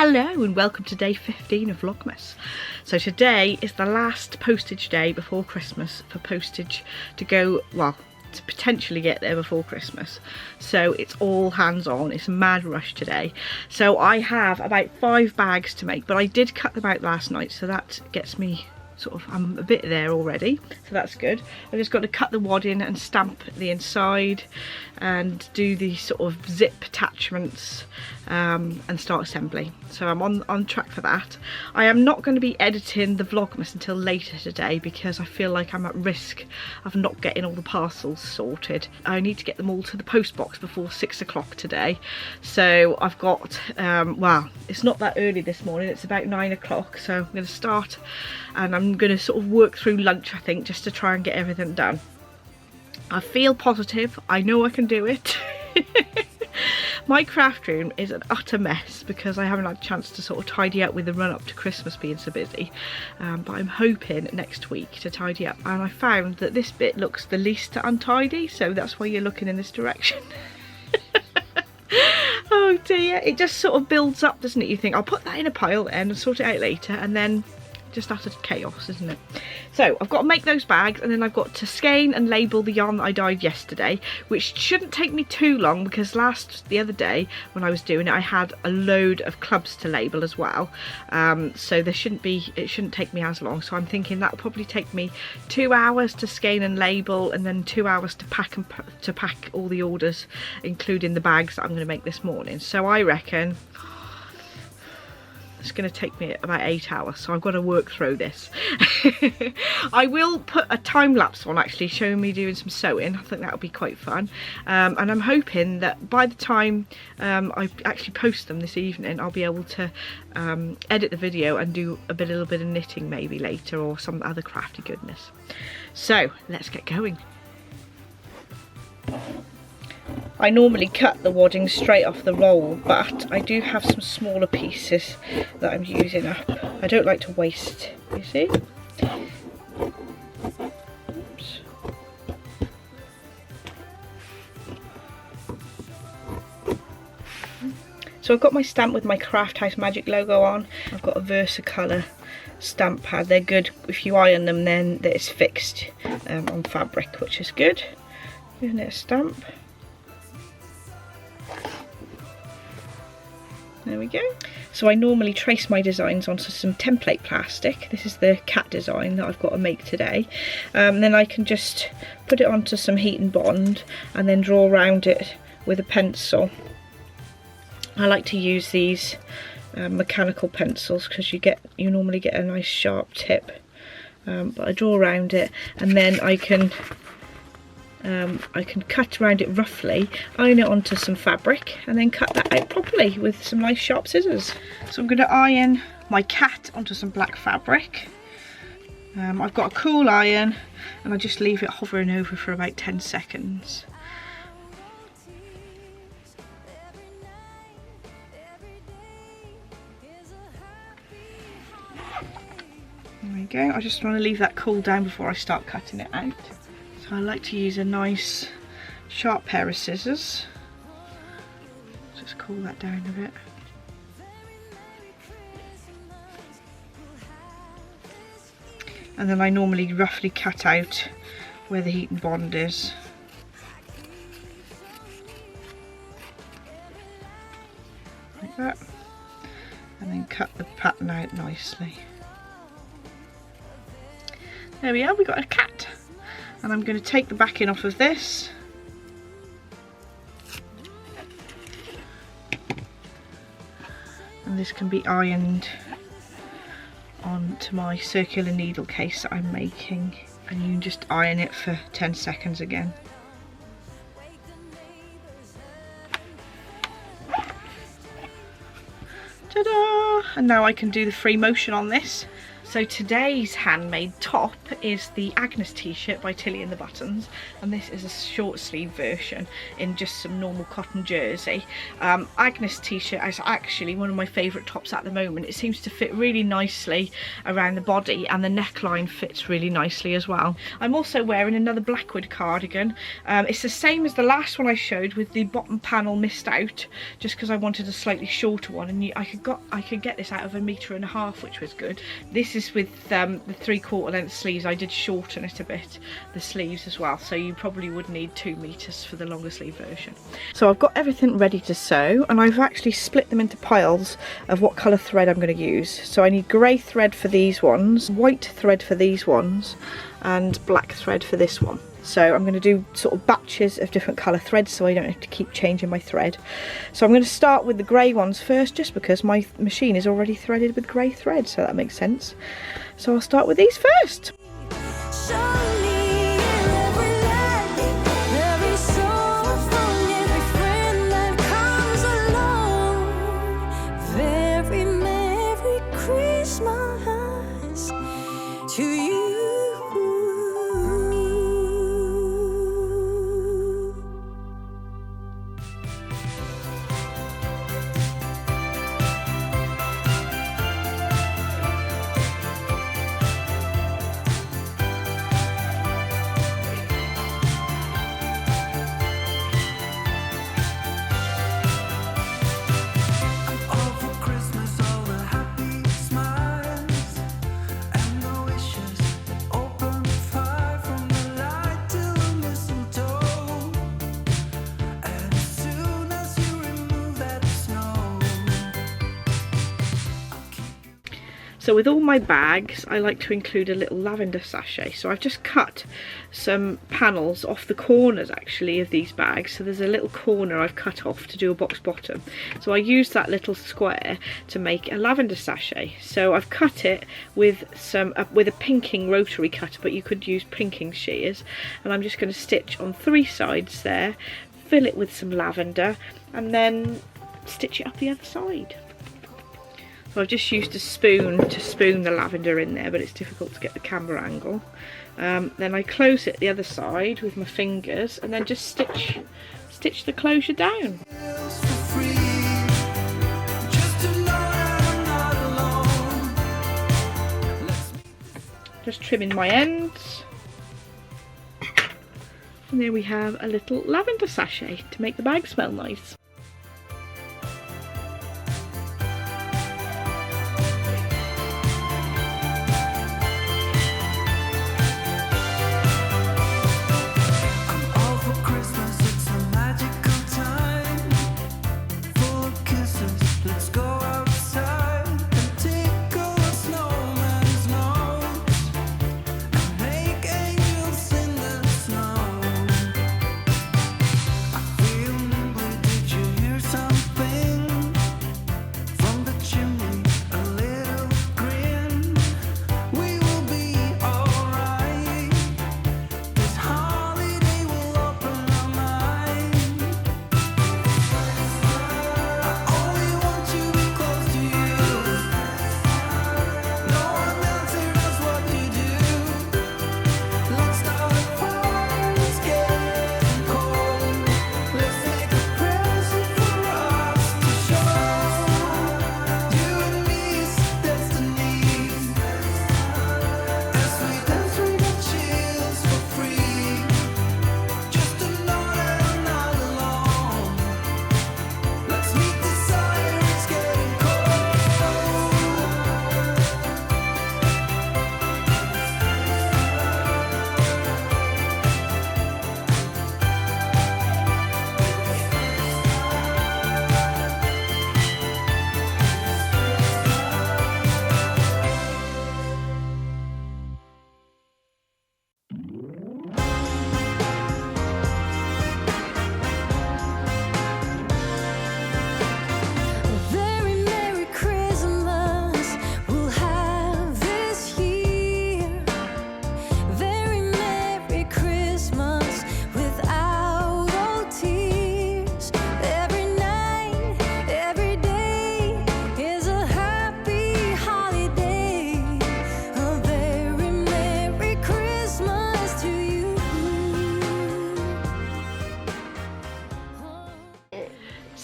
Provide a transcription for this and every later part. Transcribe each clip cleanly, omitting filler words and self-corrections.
Hello and welcome to day 15 of Vlogmas. So today is the last postage day before Christmas for postage to go, well, to potentially get there before Christmas. So it's all hands on, it's a mad rush today. So I have about 5 bags to make, but I did cut them out last night, so that gets me sort of, I'm a bit there already, so that's good. I've just got to cut the wad in and stamp the inside and do the sort of zip attachments and start assembly. So I'm on track for that. I am not going to be editing the Vlogmas until later today because I feel like I'm at risk of not getting all the parcels sorted. I need to get them all to the post box before 6 o'clock today. So I've got, well, it's not that early this morning, it's about 9 o'clock, so I'm going to start and I'm going to sort of work through lunch, I think, just to try and get everything done. I feel positive, I know I can do it. My craft room is an utter mess because I haven't had a chance to sort of tidy up with the run up to Christmas being so busy, but I'm hoping next week to tidy up, and I found that this bit looks the least untidy, so that's why you're looking in this direction. Oh dear, it just sort of builds up, doesn't it? You think, I'll put that in a pile and sort it out later, and then just utter chaos, isn't it? So I've got to make those bags, and then I've got to skein and label the yarn that I dyed yesterday, which shouldn't take me too long because the other day when I was doing it I had a load of clubs to label as well, so it shouldn't take me as long. So I'm thinking that'll probably take me 2 hours to skein and label, and then 2 hours to pack all the orders, including the bags that I'm going to make this morning. So I reckon it's going to take me about 8 hours, so I've got to work through this. I will put a time lapse on actually showing me doing some sewing. I think that'll be quite fun, and I'm hoping that by the time I actually post them this evening, I'll be able to edit the video and do a little bit of knitting maybe later, or some other crafty goodness. So let's get going. I normally cut the wadding straight off the roll, but I do have some smaller pieces that I'm using up. I don't like to waste, you see. Oops. So I've got my stamp with my Craft House Magic logo on. I've got a Versacolour stamp pad. They're good if you iron them, then it's fixed on fabric, which is good. Isn't it a stamp? There we go. So I normally trace my designs onto some template plastic. This is the cat design that I've got to make today. Then I can just put it onto some heat and bond and then draw around it with a pencil. I like to use these mechanical pencils because you normally get a nice sharp tip. But I draw around it, and then I can cut around it roughly, iron it onto some fabric, and then cut that out properly with some nice sharp scissors. So I'm going to iron my cat onto some black fabric. I've got a cool iron, and I just leave it hovering over for about 10 seconds. There we go. I just want to leave that cool down before I start cutting it out. I like to use a nice sharp pair of scissors. Just cool that down a bit. And then I normally roughly cut out where the heat and bond is. Like that. And then cut the pattern out nicely. There we are, we got a cat. And I'm going to take the backing off of this. And this can be ironed onto my circular needle case that I'm making. And you can just iron it for 10 seconds again. Ta-da! And now I can do the free motion on this. So today's handmade top is the Agnes t-shirt by Tilly and the Buttons, and this is a short sleeve version in just some normal cotton jersey. Agnes t-shirt is actually one of my favourite tops at the moment. It seems to fit really nicely around the body, and the neckline fits really nicely as well. I'm also wearing another Blackwood cardigan. It's the same as the last one I showed, with the bottom panel missed out, just because I wanted a slightly shorter one, and I could get this out of 1.5 meters, which was good. This is with the 3/4 length sleeves. I did shorten it a bit, the sleeves as well, so you probably would need 2 meters for the longer sleeve version. So I've got everything ready to sew, and I've actually split them into piles of what colour thread I'm going to use. So I need grey thread for these ones, white thread for these ones, and black thread for this one. So I'm going to do sort of batches of different colour threads, so I don't have to keep changing my thread. So I'm going to start with the grey ones first, just because my machine is already threaded with grey thread, so that makes sense. So I'll start with these first. So with all my bags, I like to include a little lavender sachet. So I've just cut some panels off the corners actually of these bags. So there's a little corner I've cut off to do a box bottom. So I used that little square to make a lavender sachet. So I've cut it with with a pinking rotary cutter, but you could use pinking shears. And I'm just going to stitch on 3 sides there, fill it with some lavender, and then stitch it up the other side. So I've just used a spoon to spoon the lavender in there, but it's difficult to get the camera angle. Then I close it the other side with my fingers, and then just stitch the closure down. Just trimming my ends. And there we have a little lavender sachet to make the bag smell nice.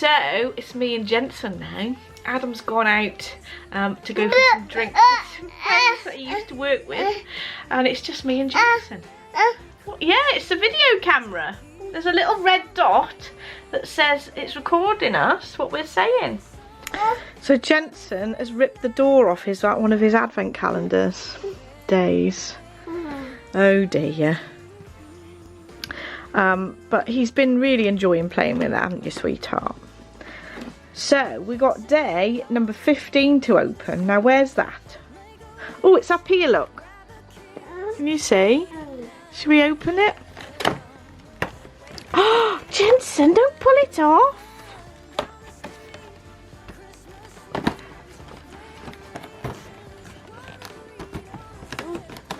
So it's me and Jensen now. Adam's gone out to go for some drinks with some friends that he used to work with, and it's just me and Jensen. Well, yeah, it's the video camera. There's a little red dot that says it's recording us, what we're saying. So Jensen has ripped the door off his one of his advent calendars days. Oh dear. But he's been really enjoying playing with it, haven't you, sweetheart? So we got day number 15 to open. Now where's that? Oh, it's up here, look. Can you see? Should we open it? Oh, Jensen, don't pull it off.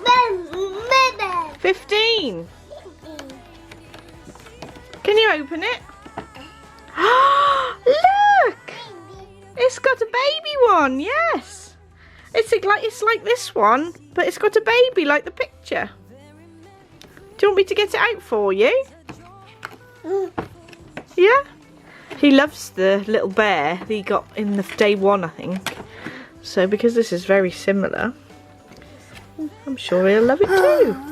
Baby. 15. Can you open it? Look! It's got a baby one, yes. It's like this one, but it's got a baby like the picture. Do you want me to get it out for you? Yeah? He loves the little bear that he got in the day one, I think. So because this is very similar, I'm sure he'll love it too.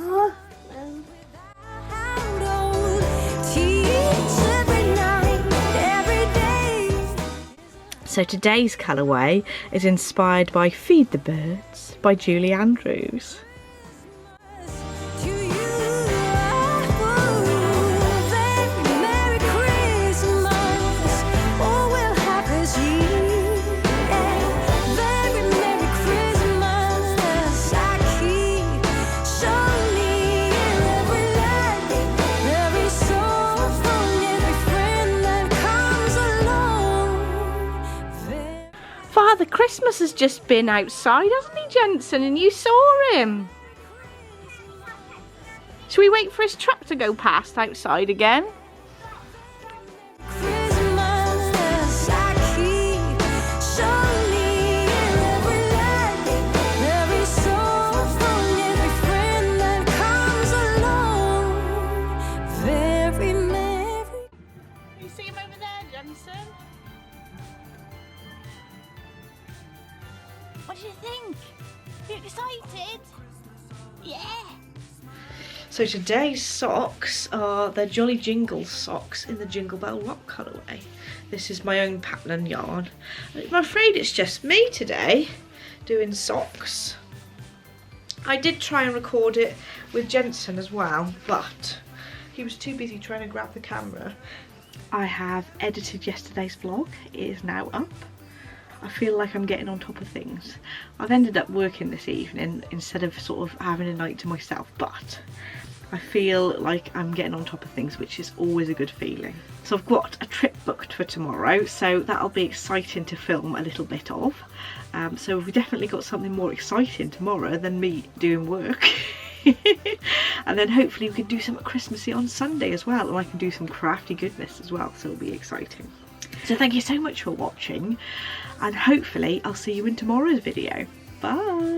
So today's colourway is inspired by Feed the Birds by Julie Andrews. Father Christmas has just been outside, hasn't he, Jensen? And you saw him. Shall we wait for his truck to go past outside again? You see him over there, Jensen? What do you think? You excited? Yeah! So today's socks are the Jolly Jingle socks in the Jingle Bell Rock colourway. This is my own pattern yarn. I'm afraid it's just me today doing socks. I did try and record it with Jensen as well, but he was too busy trying to grab the camera. I have edited yesterday's vlog. It is now up. I feel like I'm getting on top of things. I've ended up working this evening instead of sort of having a night to myself, but I feel like I'm getting on top of things, which is always a good feeling. So I've got a trip booked for tomorrow, so that'll be exciting to film a little bit of. So we've definitely got something more exciting tomorrow than me doing work. And then hopefully we can do something Christmassy on Sunday as well, and I can do some crafty goodness as well, so it'll be exciting. So thank you so much for watching, and hopefully I'll see you in tomorrow's video. Bye!